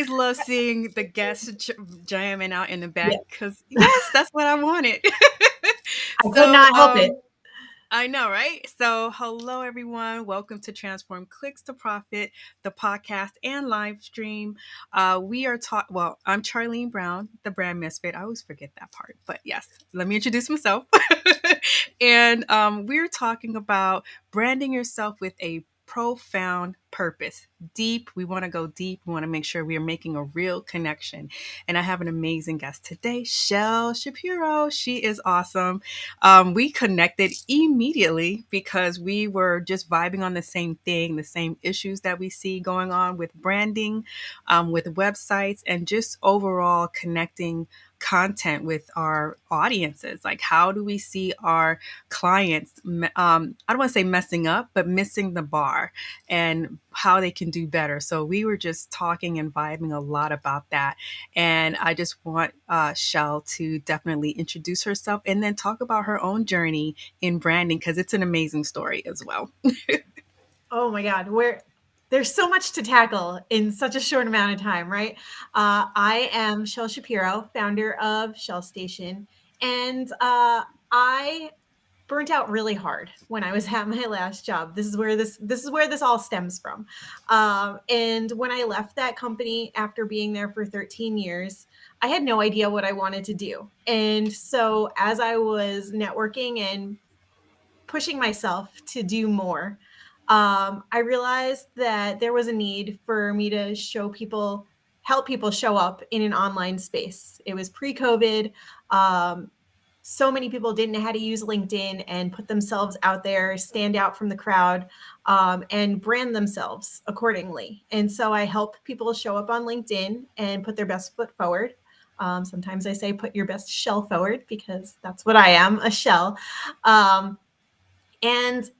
always love seeing the guests jamming out in the back Yeah, because, yes, that's what I wanted. I could so, not help it. I know, right? So, hello, everyone. Welcome to Transform Clicks to Profit, the podcast and live stream. We are well, I'm Charlene Brown, the brand misfit. I always forget that part, but yes, let me introduce myself. and we're talking about branding yourself with a profound purpose. Deep. We want to go deep. We want to make sure we are making a real connection. And I have an amazing guest today, Shelle Shapiro. She is awesome. We connected immediately because we were just vibing on the same thing, the same issues that we see going on with branding, with websites, and just overall connecting content with our audiences. Like, how do we see our clients, I don't want to say messing up, but missing the bar and how they can do better? So we were just talking and vibing a lot about that. And I just want Shell to definitely introduce herself and then talk about her own journey in branding because it's an amazing story as well. Oh my God, there's so much to tackle in such a short amount of time, right? I am Shelle Shapiro, founder of Shell Station, and I burnt out really hard when I was at my last job. This is where this all stems from. And when I left that company after being there for 13 years, I had no idea what I wanted to do. And so as I was networking and pushing myself to do more, I realized that there was a need for me to help people show up in an online space. It was pre-COVID. So many people didn't know how to use LinkedIn and put themselves out there, stand out from the crowd, and brand themselves accordingly. And so I help people show up on LinkedIn and put their best foot forward. Sometimes I say put your best shell forward because that's what I am, a shell. Um, and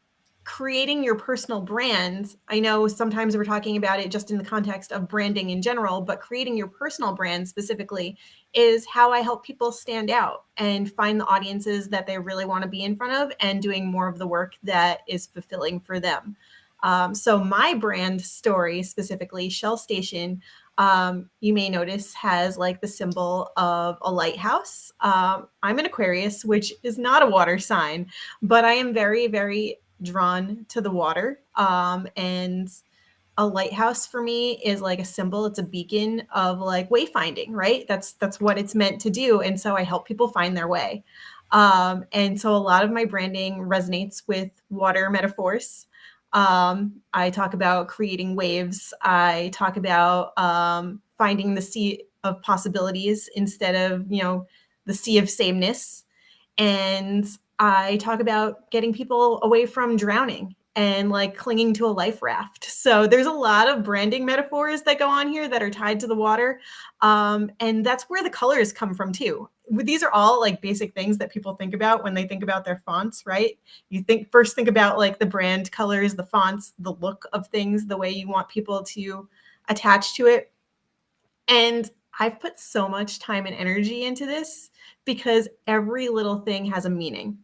creating your personal brand, I know sometimes we're talking about it just in the context of branding in general, but creating your personal brand specifically is how I help people stand out and find the audiences that they really want to be in front of and doing more of the work that is fulfilling for them. So my brand story specifically, Shell Station, you may notice has like the symbol of a lighthouse. I'm an Aquarius, which is not a water sign, but I am very, very drawn to the water. And a lighthouse for me is like a symbol. It's a beacon of like wayfinding, right? That's what it's meant to do. And so I help people find their way. And so a lot of my branding resonates with water metaphors. I talk about creating waves. I talk about finding the sea of possibilities instead of, the sea of sameness. And I talk about getting people away from drowning and like clinging to a life raft. So there's a lot of branding metaphors that go on here that are tied to the water. And that's where the colors come from too. These are all like basic things that people think about when they think about their fonts, right? You think about like the brand colors, the fonts, the look of things, the way you want people to attach to it. And I've put so much time and energy into this because every little thing has a meaning.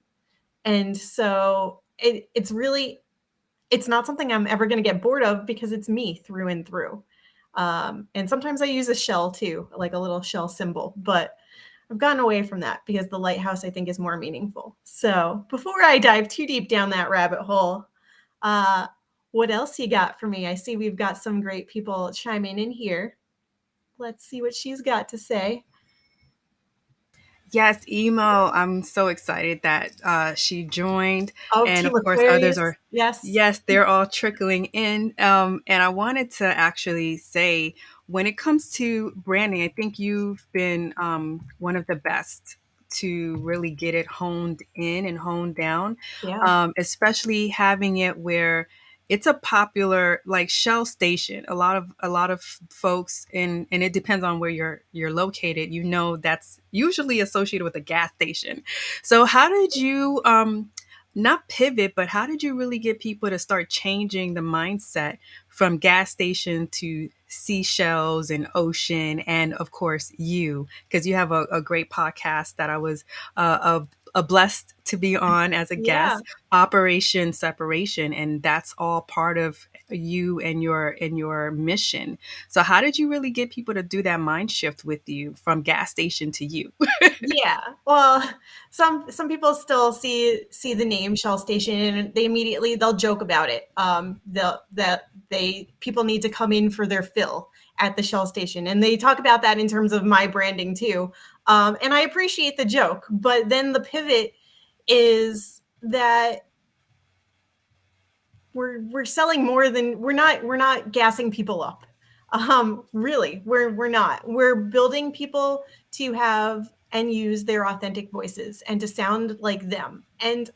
And so it's not something I'm ever going to get bored of because it's me through and through. And sometimes I use a shell too, like a little shell symbol, but I've gotten away from that because the lighthouse I think is more meaningful. So before I dive too deep down that rabbit hole, uh, what else you got for me? I see we've got some great people chiming in here. Let's see what she's got to say. Yes, emo. I'm so excited that she joined. Oh, And Team of course, others Aquarius. are, Yes. yes, they're all trickling in. And I wanted to actually say, when it comes to branding, I think you've been one of the best to really get it honed in and honed down, Yeah. especially having it where it's a popular like Shell station. A lot of folks and it depends on where you're located. That's usually associated with a gas station. So how did you not pivot, but how did you really get people to start changing the mindset from gas station to seashells and ocean, and of course you, because you have a great podcast that I was blessed to be on as a Yeah. guest, Operation Separation, and that's all part of you and your mission. So how did you really get people to do that mind shift with you from gas station to you? Yeah. Well, some people still see the name Shell Station and they immediately they'll joke about it. They'll that they people need to come in for their fill at the Shell Station, and they talk about that in terms of my branding too. And I appreciate the joke, but then the pivot is that we're selling more than we're not gassing people up. Really, we're not. We're building people to have and use their authentic voices and to sound like them. And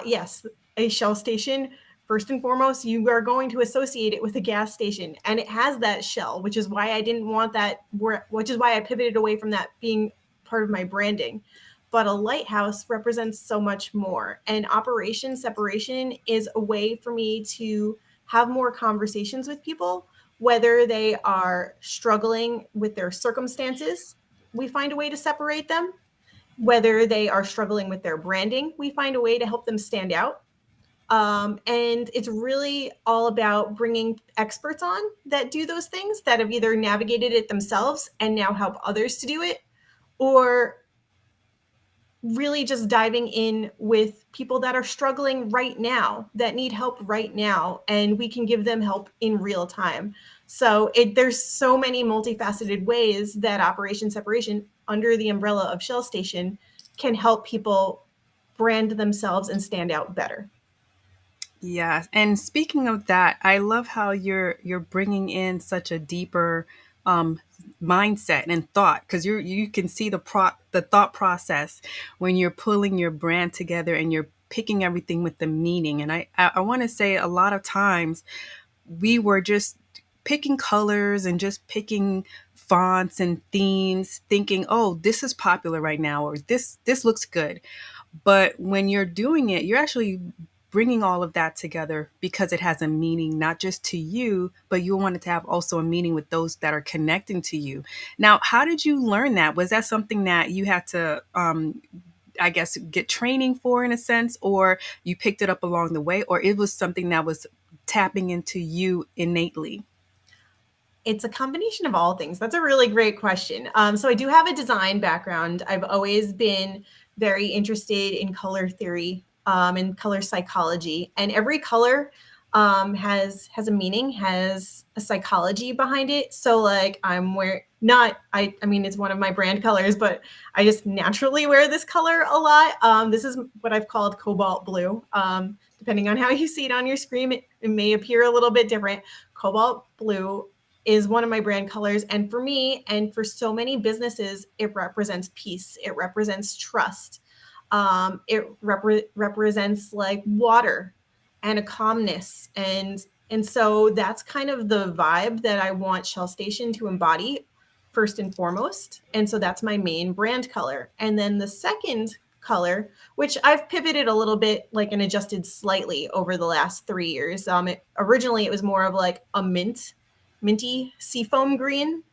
yes, a Shell station, first and foremost, you are going to associate it with a gas station, and it has that shell, which is why I didn't want that. Which is why I pivoted away from that being part of my branding. But a lighthouse represents so much more. And operation separation is a way for me to have more conversations with people, whether they are struggling with their circumstances, we find a way to separate them. Whether they are struggling with their branding, we find a way to help them stand out. And it's really all about bringing experts on that do those things, that have either navigated it themselves and now help others to do it, or really just diving in with people that are struggling right now, that need help right now, and we can give them help in real time. So there's so many multifaceted ways that Operation Separation, under the umbrella of Shell Station, can help people brand themselves and stand out better. Yeah, and speaking of that, I love how you're bringing in such a deeper um, mindset and thought, because you can see the thought process when you're pulling your brand together and you're picking everything with the meaning. And I want to say a lot of times we were just picking colors and just picking fonts and themes, thinking, oh, this is popular right now, or this looks good. But when you're doing it, you're actually bringing all of that together because it has a meaning, not just to you, but you want it to have also a meaning with those that are connecting to you. Now, how did you learn that? Was that something that you had to, I guess, get training for in a sense, or you picked it up along the way, or it was something that was tapping into you innately? It's a combination of all things. That's a really great question. So I do have a design background. I've always been very interested in color theory and color psychology, and every color has a meaning, has a psychology behind it. So like I'm wear not I mean it's one of my brand colors, but I just naturally wear this color a lot. This is what I've called cobalt blue. Depending on how you see it on your screen, it may appear a little bit different. Cobalt blue is one of my brand colors. And for me, and for so many businesses, it represents peace. It represents trust. It represents like water and a calmness. And so that's kind of the vibe that I want Shell Station to embody first and foremost. And so that's my main brand color. And then the second color, which I've pivoted a little bit, like, and adjusted slightly over the last 3 years. Originally it was more of like a minty seafoam green.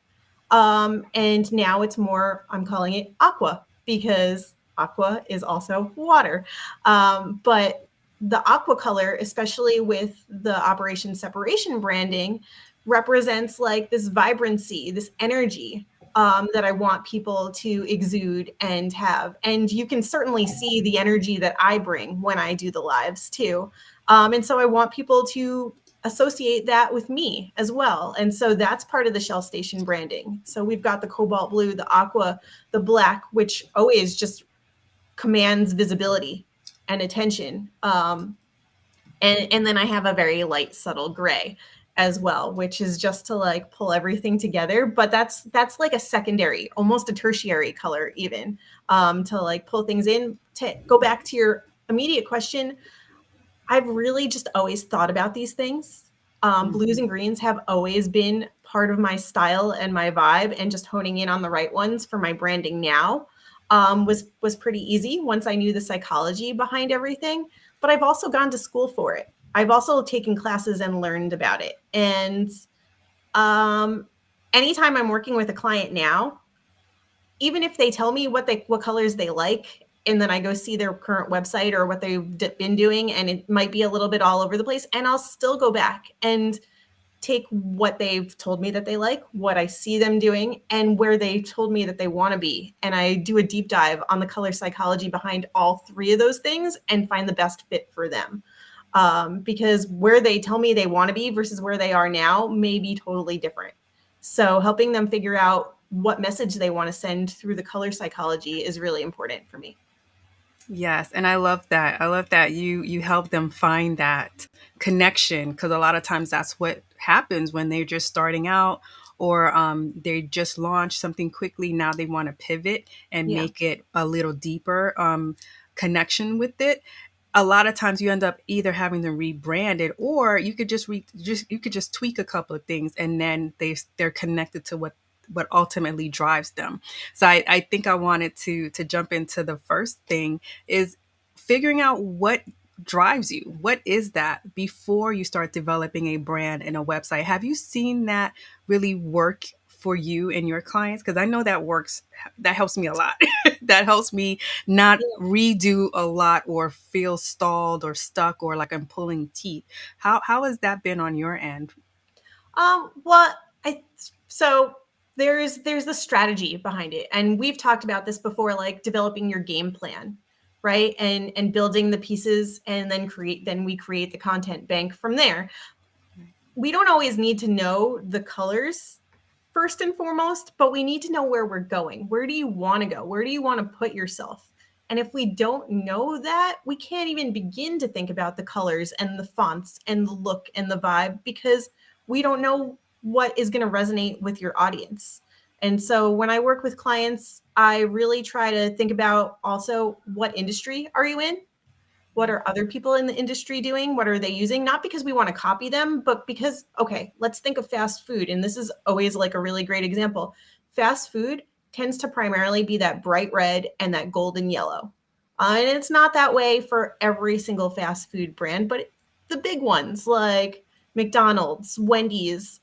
And now it's more, I'm calling it aqua, because aqua is also water. But the aqua color, especially with the Operation Separation branding, represents like this vibrancy, this energy that I want people to exude and have. And you can certainly see the energy that I bring when I do the lives too. And so I want people to associate that with me as well. And so that's part of the Shell Station branding. So we've got the cobalt blue, the aqua, the black, which always just commands visibility and attention. And then I have a very light, subtle gray as well, which is just to like pull everything together. But that's like a secondary, almost a tertiary color, even to like pull things in. To go back to your immediate question, I've really just always thought about these things. Blues Mhm. and greens have always been part of my style and my vibe, and just honing in on the right ones for my branding now was pretty easy once I knew the psychology behind everything. But I've also gone to school for it. I've also taken classes and learned about it. And um, anytime I'm working with a client now, even if they tell me what colors they like, and then I go see their current website or what they've been doing, and it might be a little bit all over the place, and I'll still go back and take what they've told me that they like, what I see them doing, and where they told me that they want to be. And I do a deep dive on the color psychology behind all three of those things and find the best fit for them. Because where they tell me they want to be versus where they are now may be totally different. So helping them figure out what message they want to send through the color psychology is really important for me. Yes, and I love that. I love that you help them find that connection, because a lot of times that's what happens when they're just starting out, or they just launched something quickly. Now they want to pivot and Yeah. make it a little deeper connection with it. A lot of times you end up either having to rebrand it, or you could just you could just tweak a couple of things, and then they're connected to what ultimately drives them. So I think I wanted to jump into the first thing, is figuring out what drives you. What is that before you start developing a brand and a website? Have you seen that really work for you and your clients? Because I know that works. That helps me a lot. That helps me not redo a lot or feel stalled or stuck or like I'm pulling teeth. How has that been on your end? Well, I so there's the strategy behind it, and we've talked about this before, like developing your game plan, right? And building the pieces, and then we create the content bank from there. We don't always need to know the colors first and foremost, but we need to know where we're going. Where do you want to go? Where do you want to put yourself? And if we don't know that, we can't even begin to think about the colors and the fonts and the look and the vibe, because we don't know what is going to resonate with your audience. And so when I work with clients, I really try to think about also, what industry are you in? What are other people in the industry doing? What are they using? Not because we want to copy them, but because, okay, let's think of fast food. And this is always like a really great example. Fast food tends to primarily be that bright red and that golden yellow. And it's not that way for every single fast food brand, but the big ones like McDonald's, Wendy's,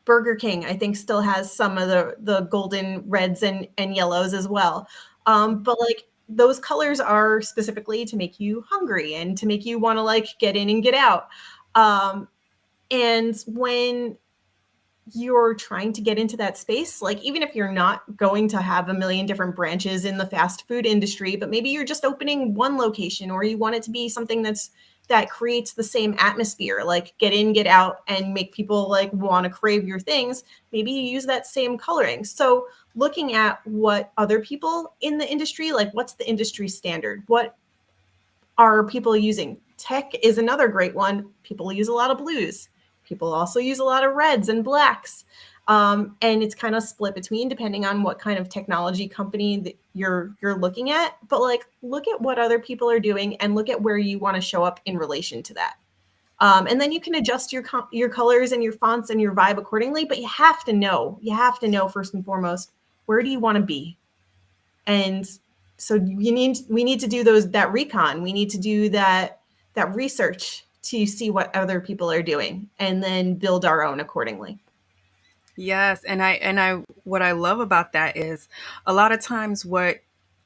Burger King, I think, still has some of the golden reds and yellows as well. But like, those colors are specifically to make you hungry and to make you want to like get in and get out. Um, and when you're trying to get into that space, like even if you're not going to have a million different branches in the fast food industry, but maybe you're just opening one location, or you want it to be something that creates the same atmosphere, like get in, get out, and make people like want to crave your things, maybe you use that same coloring. So looking at what other people in the industry, like what's the industry standard, what are people using? Tech is another great one. People use a lot of blues. People also use a lot of reds and blacks. And it's kind of split between, depending on what kind of technology company that you're looking at. But like, look at what other people are doing and look at where you want to show up in relation to that. And then you can adjust your colors and your fonts and your vibe accordingly. But you have to know first and foremost, where do you want to be? And so we need to do that recon. We need to do that research to see what other people are doing and then build our own accordingly. Yes, and I what I love about that is a lot of times what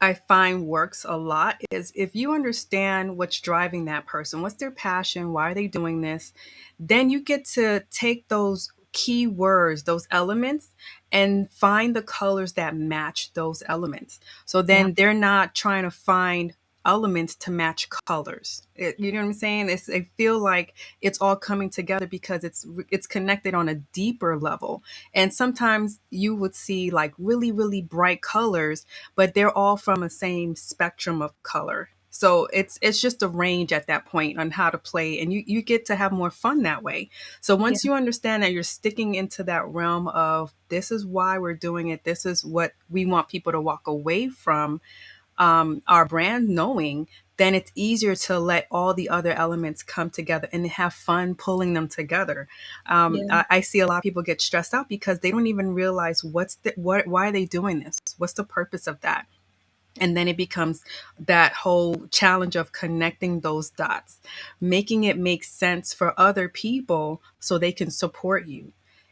I find works a lot is if you understand what's driving that person, what's their passion, why are they doing this, then you get to take those key words, those elements, and find the colors that match those elements. So Yeah. then they're not trying to find elements to match colors. You know what I'm saying? I feel like it's all coming together because it's connected on a deeper level. And sometimes you would see like really, really bright colors, but they're all from the same spectrum of color. So it's just a range at that point on how to play, and you get to have more fun that way. So Yeah. once you understand that you're sticking into that realm of this is why we're doing it, this is what we want people to walk away from our brand knowing, then it's easier to let all the other elements come together and have fun pulling them together. Yeah. I see a lot of people get stressed out because they don't even realize why are they doing this? What's the purpose of that? And then it becomes that whole challenge of connecting those dots, making it make sense for other people so they can support you.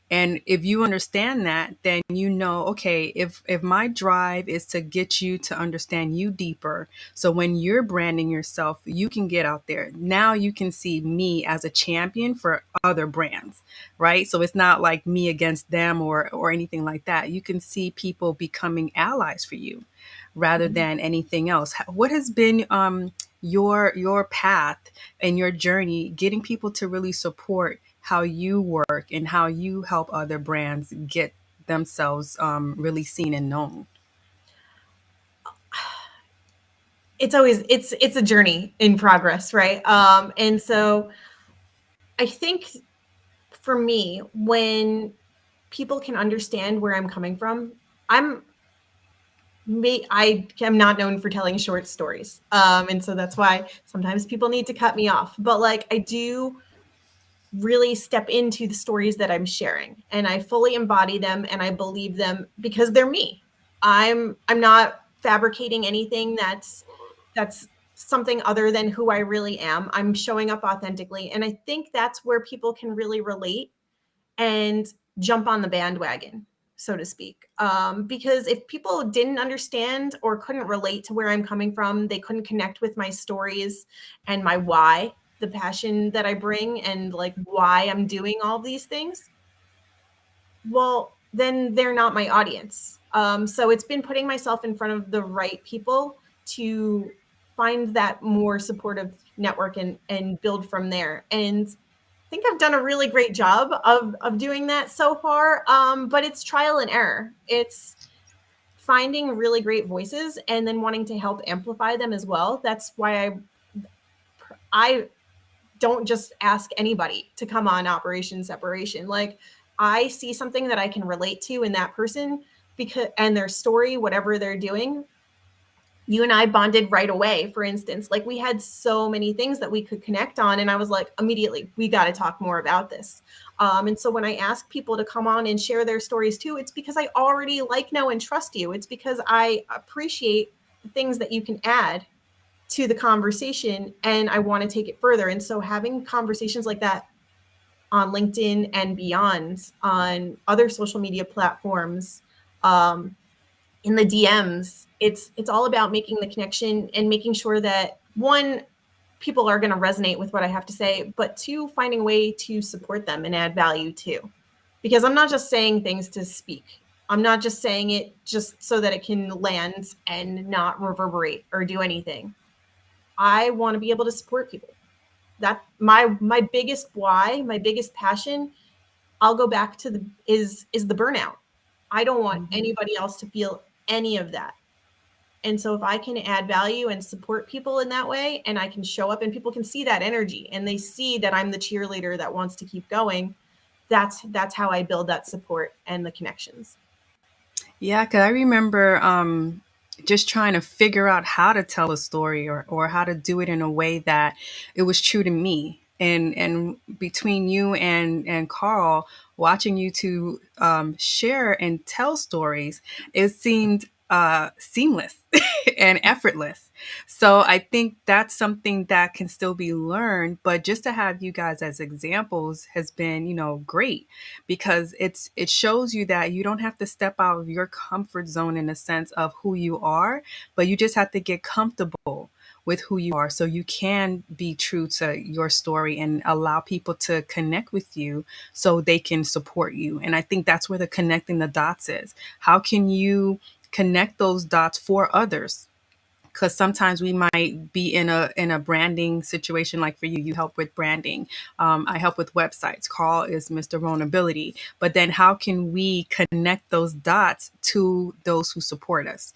And if you understand that, then you know, okay, if my drive is to get you to understand you deeper, so when you're branding yourself, you can get out there. Now you can see me as a champion for other brands, right? So it's not like me against them or anything like that. You can see people becoming allies for you rather Mhm. than anything else. What has been your path and your journey getting people to really support how you work and how you help other brands get themselves really seen and known? It's a journey in progress, right? And so I think for me, when people can understand where I'm coming from, I'm I am not known for telling short stories. And so that's why sometimes people need to cut me off. But like I do really step into the stories that I'm sharing and I fully embody them and I believe them because they're me. I'm not fabricating anything that's something other than who I really am. I'm showing up authentically and I think that's where people can really relate and jump on the bandwagon, so to speak. Because if people didn't understand or couldn't relate to where I'm coming from, they couldn't connect with my stories and my why, the passion that I bring, and like why I'm doing all these things, well, then they're not my audience. So it's been putting myself in front of the right people to find that more supportive network and build from there. And I think I've done a really great job of doing that so far. But it's trial and error. It's finding really great voices and then wanting to help amplify them as well. That's why I don't just ask anybody to come on Operation Separation. Like I see something that I can relate to in that person because and their story, whatever they're doing. You and I bonded right away, for instance. Like we had so many things that we could connect on. And I was like, immediately, we got to talk more about this. And so when I ask people to come on and share their stories too, it's because I already like, know, and trust you. It's because I appreciate the things that you can add to the conversation and I want to take it further. And so having conversations like that on LinkedIn and beyond, on other social media platforms, um, in the DMs, it's all about making the connection and making sure that one, people are going to resonate with what I have to say, but two, finding a way to support them and add value too. Because I'm not just saying things to speak. I'm not just saying it just so that it can land and not reverberate or do anything. I want to be able to support people. That my biggest why, my biggest passion, I'll go back to the the burnout. I don't want Mhm. anybody else to feel any of that. And so if I can add value and support people in that way and I can show up and people can see that energy and they see that I'm the cheerleader that wants to keep going, that's how I build that support and the connections. Yeah, because I remember just trying to figure out how to tell a story or how to do it in a way that it was true to me. And between you and Carl, watching you two share and tell stories, it seemed seamless and effortless. So I think that's something that can still be learned, but just to have you guys as examples has been, great because it shows you that you don't have to step out of your comfort zone in a sense of who you are, but you just have to get comfortable with who you are so you can be true to your story and allow people to connect with you so they can support you. And I think that's where the connecting the dots is. How can you connect those dots for others? Because sometimes we might be in a branding situation. Like for you help with branding. I help with websites. Carl is Mr. Vulnerability. But then how can we connect those dots to those who support us?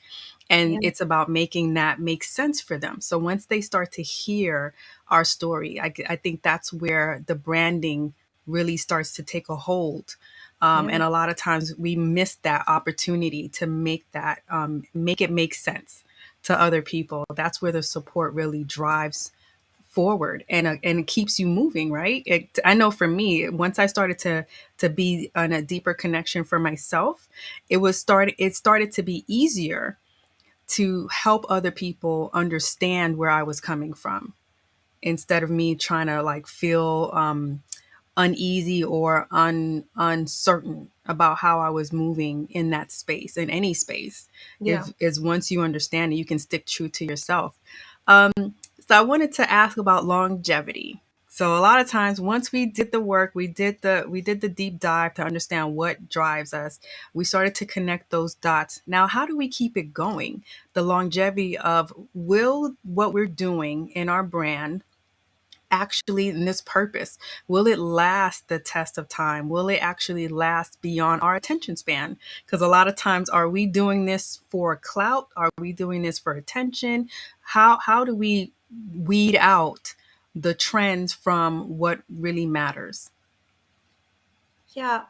And Yeah. it's about making that make sense for them. So once they start to hear our story, I think that's where the branding really starts to take a hold. Yeah. And a lot of times we miss that opportunity to make that make it make sense to other people. That's where the support really drives forward and it keeps you moving, right? I know for me, once I started to be on a deeper connection for myself, it started to be easier to help other people understand where I was coming from, instead of me trying to like feel uneasy or uncertain about how I was moving in that space, in any space. Yeah. If is once you understand it, you can stick true to yourself. Um, so I wanted to ask about longevity. So a lot of times once we did the work, we did the deep dive to understand what drives us. We started to connect those dots. Now, how do we keep it going? The longevity of, will what we're doing in our brand actually, in this purpose, will it last the test of time? Will it actually last beyond our attention span? Because a lot of times, are we doing this for clout? Are we doing this for attention? How do we weed out the trends from what really matters? Yeah,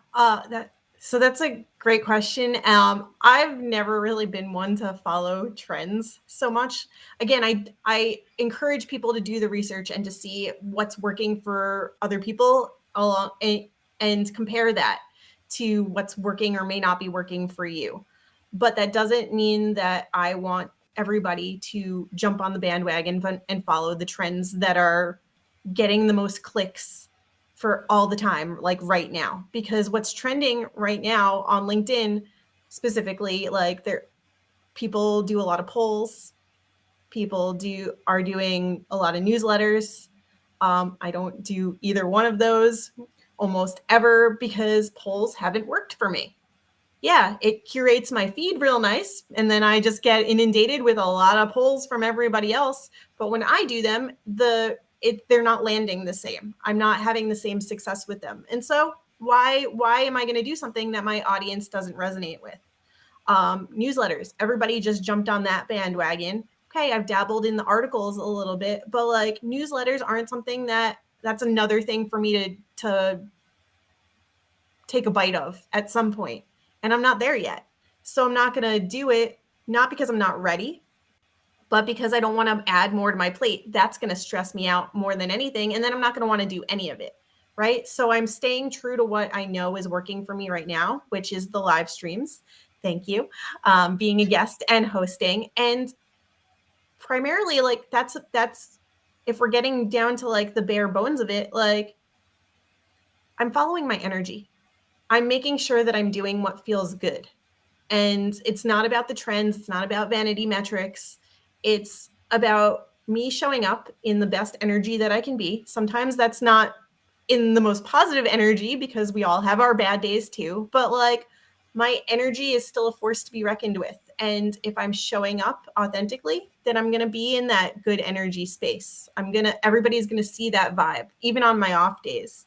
that's a great question. I've never really been one to follow trends so much. Again, I encourage people to do the research and to see what's working for other people along and compare that to what's working or may not be working for you. But that doesn't mean that I want everybody to jump on the bandwagon and follow the trends that are getting the most clicks for all the time, like right now. Because what's trending right now on LinkedIn specifically, like there people do a lot of polls, people are doing a lot of newsletters. I don't do either one of those almost ever because polls haven't worked for me. Yeah, it curates my feed real nice. And then I just get inundated with a lot of polls from everybody else. But when I do them, they're not landing the same. I'm not having the same success with them. And so why am I going to do something that my audience doesn't resonate with? Newsletters. Everybody just jumped on that bandwagon. Okay, I've dabbled in the articles a little bit, but like newsletters aren't something that's another thing for me to take a bite of at some point, and I'm not there yet. So I'm not going to do it, not because I'm not ready, but because I don't want to add more to my plate. That's going to stress me out more than anything, and then I'm not going to want to do any of it. Right? So I'm staying true to what I know is working for me right now, which is the live streams. Thank you. Being a guest and hosting, and primarily like that's if we're getting down to like the bare bones of it, like I'm following my energy. I'm making sure that I'm doing what feels good. And it's not about the trends, it's not about vanity metrics. It's about me showing up in the best energy that I can be. Sometimes that's not in the most positive energy because we all have our bad days too, but like my energy is still a force to be reckoned with. And if I'm showing up authentically, then I'm going to be in that good energy space. Everybody's going to see that vibe, even on my off days.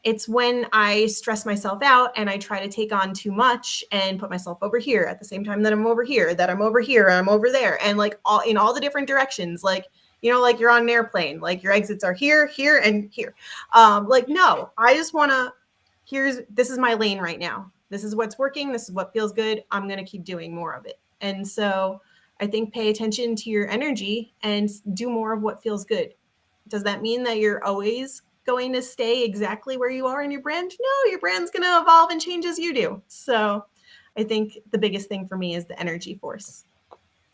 It's when I stress myself out and I try to take on too much and put myself over here at the same time that I'm over here, that I'm over here, and I'm over there, and like all in all the different directions. Like, like you're on an airplane, like your exits are here, here, and here. Like, no, I just want to, this is my lane right now. This is what's working. This is what feels good. I'm going to keep doing more of it. And so I think pay attention to your energy and do more of what feels good. Does that mean that you're always going to stay exactly where you are in your brand? No, your brand's going to evolve and change as you do. So I think the biggest thing for me is the energy force.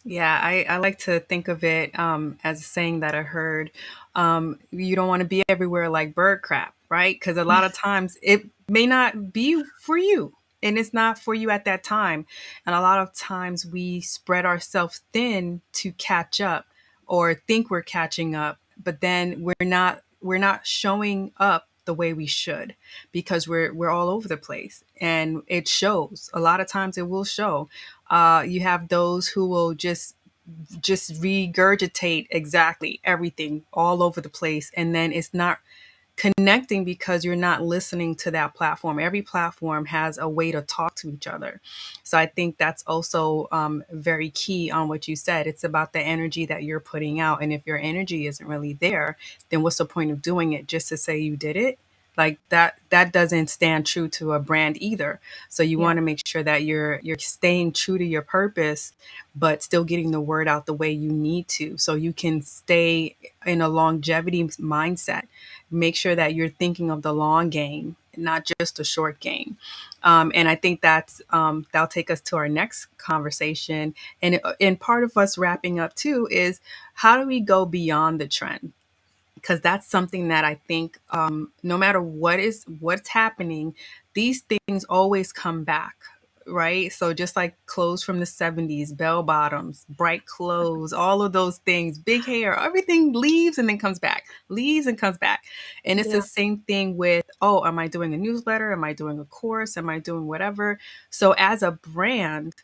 Yeah, I like to think of it as a saying that I heard. You don't want to be everywhere like bird crap, right? Because a lot of times it may not be for you, and it's not for you at that time. And a lot of times we spread ourselves thin to catch up or think we're catching up, but then we're not showing up the way we should, because we're all over the place, and it shows. A lot of times it will show. You have those who will just regurgitate exactly everything all over the place, and then it's not connecting because you're not listening to that platform. Every platform has a way to talk to each other. So I think that's also very key on what you said. It's about the energy that you're putting out. And if your energy isn't really there, then what's the point of doing it just to say you did it? Like that doesn't stand true to a brand either. So you Yeah. want to make sure that you're staying true to your purpose, but still getting the word out the way you need to, so you can stay in a longevity mindset. Make sure that you're thinking of the long game not just a short game. And I think that'll take us to our next conversation. And part of us wrapping up too is, how do we go beyond the trend? Because that's something that I think, no matter what's happening, these things always come back, right? So just like clothes from the 70s, bell bottoms, bright clothes, all of those things, big hair, everything leaves and then comes back, leaves and comes back. And it's the Yeah. same thing with, oh, am I doing a newsletter? Am I doing a course? Am I doing whatever? So as a brand,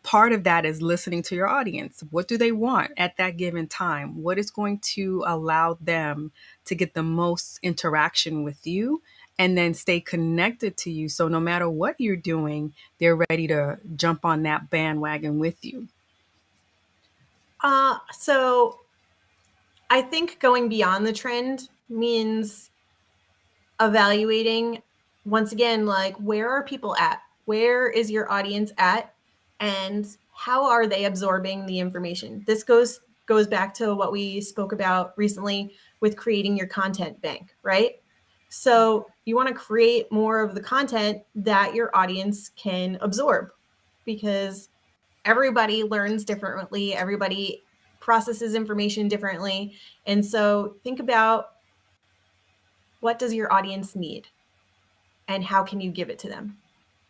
part of that is listening to your audience. What do they want at that given time? What is going to allow them to get the most interaction with you and then stay connected to you? So no matter what you're doing, they're ready to jump on that bandwagon with you. So I think going beyond the trend means evaluating, once again, like, where are people at? Where is your audience at? And how are they absorbing the information? This goes back to what we spoke about recently with creating your content bank, right? So you want to create more of the content that your audience can absorb, because everybody learns differently, everybody processes information differently. And so think about, what does your audience need and how can you give it to them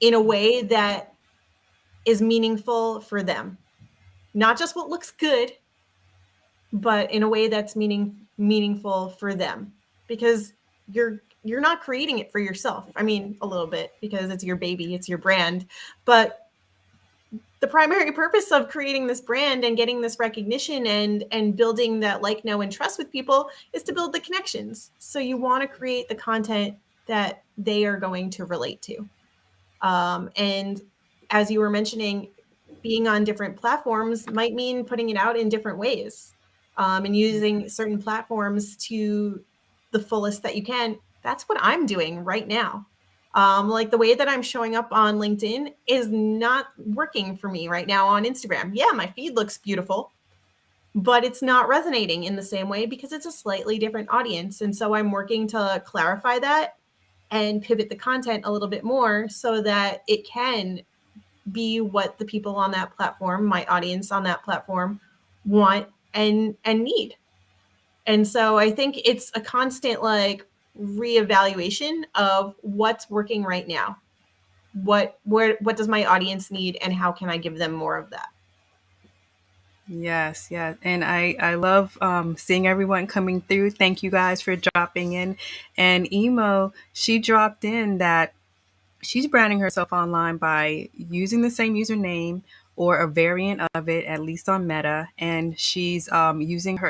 in a way that is meaningful for them? Not just what looks good, but in a way that's meaningful for them, because you're not creating it for yourself. I mean, a little bit, because it's your baby, it's your brand, but the primary purpose of creating this brand and getting this recognition and building that like, know, and trust with people is to build the connections. So you want to create the content that they are going to relate to. And as you were mentioning, being on different platforms might mean putting it out in different ways, and using certain platforms to the fullest that you can. That's what I'm doing right now. Like, the way that I'm showing up on LinkedIn is not working for me right now on Instagram. Yeah, my feed looks beautiful, but it's not resonating in the same way because it's a slightly different audience. And so I'm working to clarify that and pivot the content a little bit more so that it can be what the people on that platform, my audience on that platform, want and need. And so I think it's a constant, like, reevaluation of what's working right now. What does my audience need and how can I give them more of that? Yes, yes. And I love seeing everyone coming through. Thank you guys for dropping in. And Emo, she dropped in that she's branding herself online by using the same username or a variant of it, at least on Meta. And she's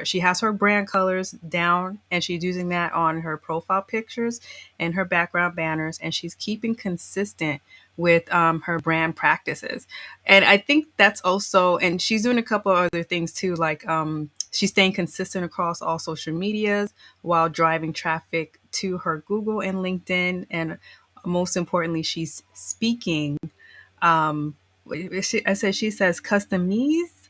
she has her brand colors down and she's using that on her profile pictures and her background banners. And she's keeping consistent with her brand practices. And I think that's also, and she's doing a couple of other things too, like she's staying consistent across all social medias while driving traffic to her Google and LinkedIn. And most importantly, she's speaking. Um, she says customies.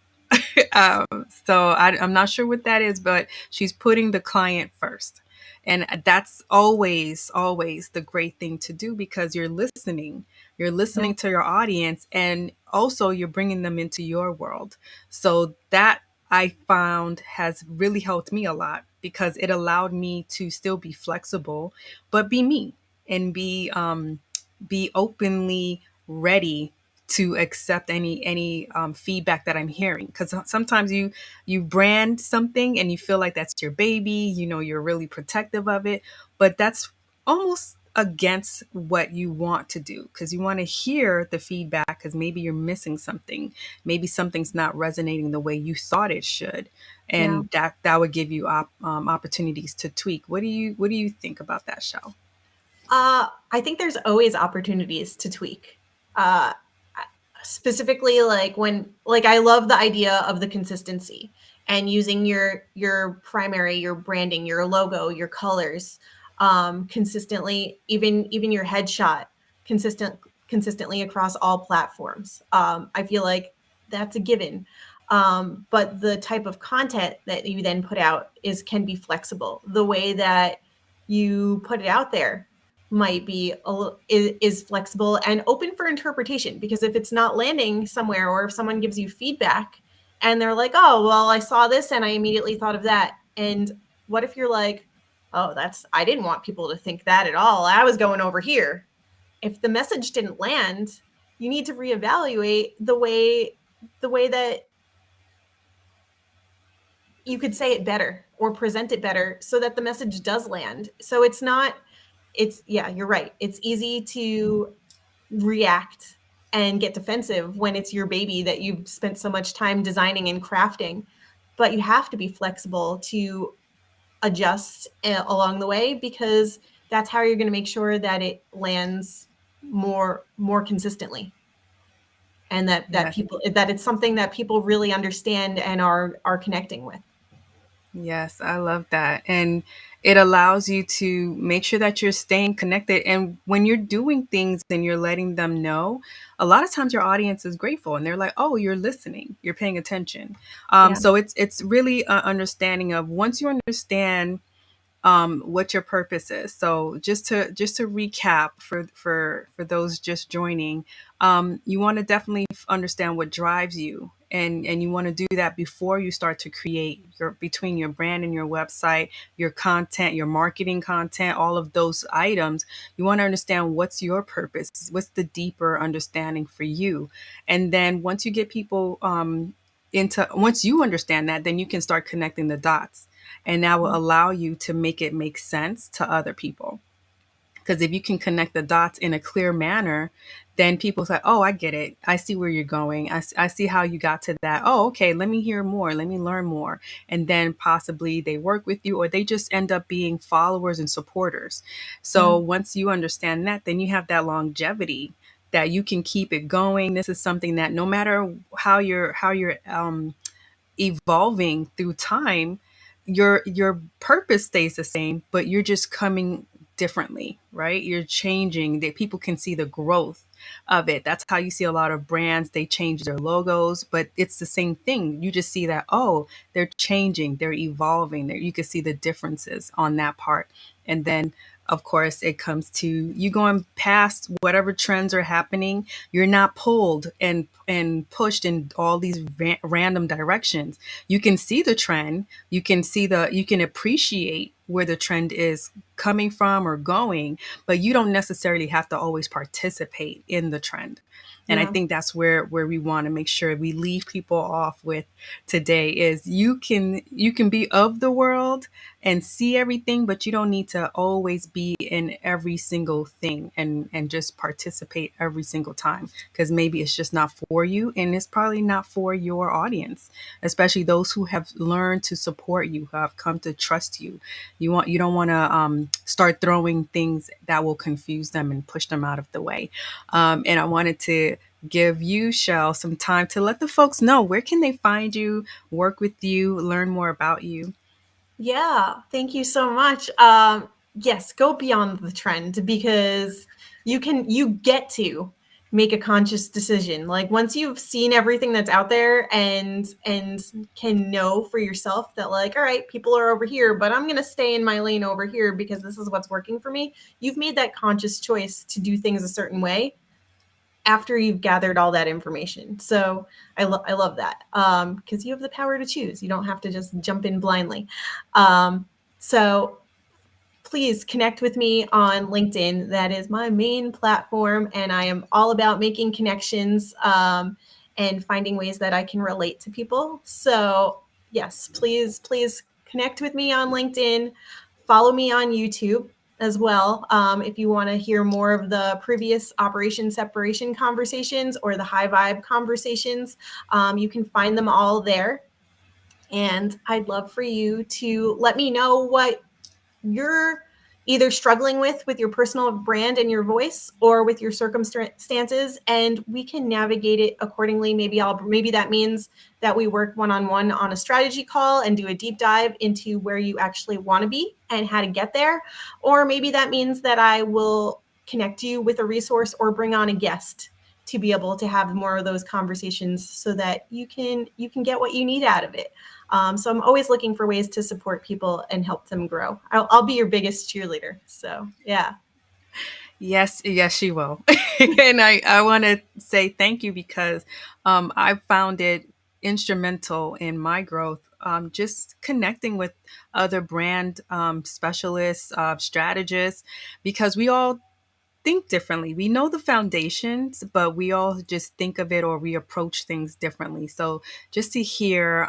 I'm not sure what that is, but she's putting the client first. And that's always the great thing to do because you're listening. You're Yeah. listening to your audience and also you're bringing them into your world. So that I found has really helped me a lot because it allowed me to still be flexible, but be me and be openly ready to accept any feedback that I'm hearing. Because sometimes you brand something and you feel like that's your baby, you're really protective of it, but that's almost against what you want to do because you want to hear the feedback because maybe you're missing something, maybe something's not resonating the way you thought it should, Yeah. and that would give you opportunities to tweak. What do you think about that, Shell? I think there's always opportunities to tweak. Uh, Specifically, like, when, like, I love the idea of the consistency and using your branding, your logo, your colors, consistently, even your headshot, consistently across all platforms. I feel like that's a given. But the type of content that you then put out is can be flexible. The way that you put it out there might be is flexible and open for interpretation, because if it's not landing somewhere, or if someone gives you feedback and they're like, oh well, I saw this and I immediately thought of that, and what if you're like, oh, that's, I didn't want people to think that at all, I was going over here. If the message didn't land, you need to reevaluate the way that you could say it better or present it better so that the message does land. So it's not, it's, yeah, you're right. It's easy to react and get defensive when it's your baby that you've spent so much time designing and crafting. But you have to be flexible to adjust along the way, because that's how you're going to make sure that it lands more consistently, and that Yes. people, that it's something that people really understand and are connecting with. Yes, I love that. And it allows you to make sure that you're staying connected. And when you're doing things and you're letting them know, a lot of times your audience is grateful and they're like, oh, you're listening, you're paying attention. Yeah. So it's really an understanding of, once you understand what your purpose is. So just to recap for those just joining, you want to definitely understand what drives you, and you want to do that before you start to create your, between your brand and your website, your content, your marketing content, all of those items. You want to understand what's your purpose, what's the deeper understanding for you, and then once you get people into, once you understand that, then you can start connecting the dots, and that will allow you to make it make sense to other people. Because if you can connect the dots in a clear manner, then people say, oh, I get it, I see where you're going, I see how you got to that, oh okay, let me hear more, let me learn more. And then possibly they work with you, or they just end up being followers and supporters. Yeah. So once you understand that, then you have that longevity that you can keep it going. This is something that no matter how you're evolving through time, your purpose stays the same, but you're just coming differently, right? You're changing, that people can see the growth of it. That's how you see a lot of brands, they change their logos, but it's the same thing. You just see that, oh, they're changing, they're evolving. There you can see the differences on that part. And then of course it comes to you going past whatever trends are happening. You're not pulled and pushed in all these random directions. You can see the trend, you can see the, you can appreciate where the trend is coming from or going, but you don't necessarily have to always participate in the trend. And I Yeah. think that's where we want to make sure we leave people off with today is, you can be of the world and see everything, but you don't need to always be in every single thing and just participate every single time, because maybe it's just not for you, and it's probably not for your audience, especially those who have learned to support you, who have come to trust you. You don't want to start throwing things that will confuse them and push them out of the way. And I wanted to give you, Shell, some time to let the folks know, where can they find you, work with you, learn more about you. Yeah, thank you so much. Yes, go beyond the trend, because you get to make a conscious decision. Like once you've seen everything that's out there, and can know for yourself that, like, all right, people are over here, but I'm going to stay in my lane over here because this is what's working for me. You've made that conscious choice to do things a certain way after you've gathered all that information. So I love that, because you have the power to choose. You don't have to just jump in blindly. So please connect with me on LinkedIn. That is my main platform, and I am all about making connections, and finding ways that I can relate to people. So yes, please connect with me on LinkedIn. Follow me on YouTube as well. If you want to hear more of the previous operation separation conversations or the high vibe conversations, you can find them all there. And I'd love for you to let me know what you're either struggling with your personal brand and your voice, or with your circumstances, and we can navigate it accordingly. Maybe that means that we work one-on-one on a strategy call and do a deep dive into where you actually want to be and how to get there. Or maybe that means that I will connect you with a resource or bring on a guest to be able to have more of those conversations so that you can get what you need out of it. So I'm always looking for ways to support people and help them grow. I'll be your biggest cheerleader. So yeah. Yes, yes, she will. And I want to say thank you because I found it instrumental in my growth. Just connecting with other brand specialists, strategists, because we all think differently. We know the foundations, but we all just think of it or we approach things differently. So just to hear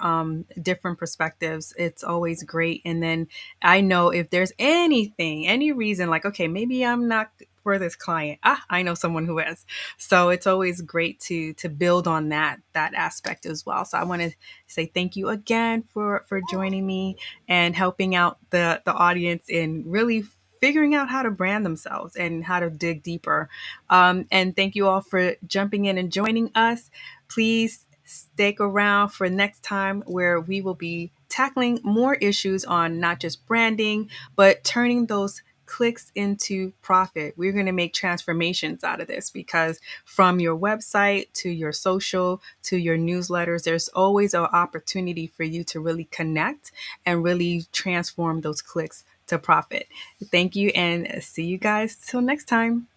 different perspectives, it's always great. And then I know if there's anything, any reason, like, okay, maybe I'm not for this client. I know someone who is. So it's always great to build on that aspect as well. So I want to say thank you again for joining me and helping out the audience in really figuring out how to brand themselves and how to dig deeper. And thank you all for jumping in and joining us. Please stick around for next time where we will be tackling more issues on not just branding, but turning those clicks into profit. We're going to make transformations out of this because from your website to your social to your newsletters, there's always an opportunity for you to really connect and really transform those clicks to profit. Thank you and see you guys till next time.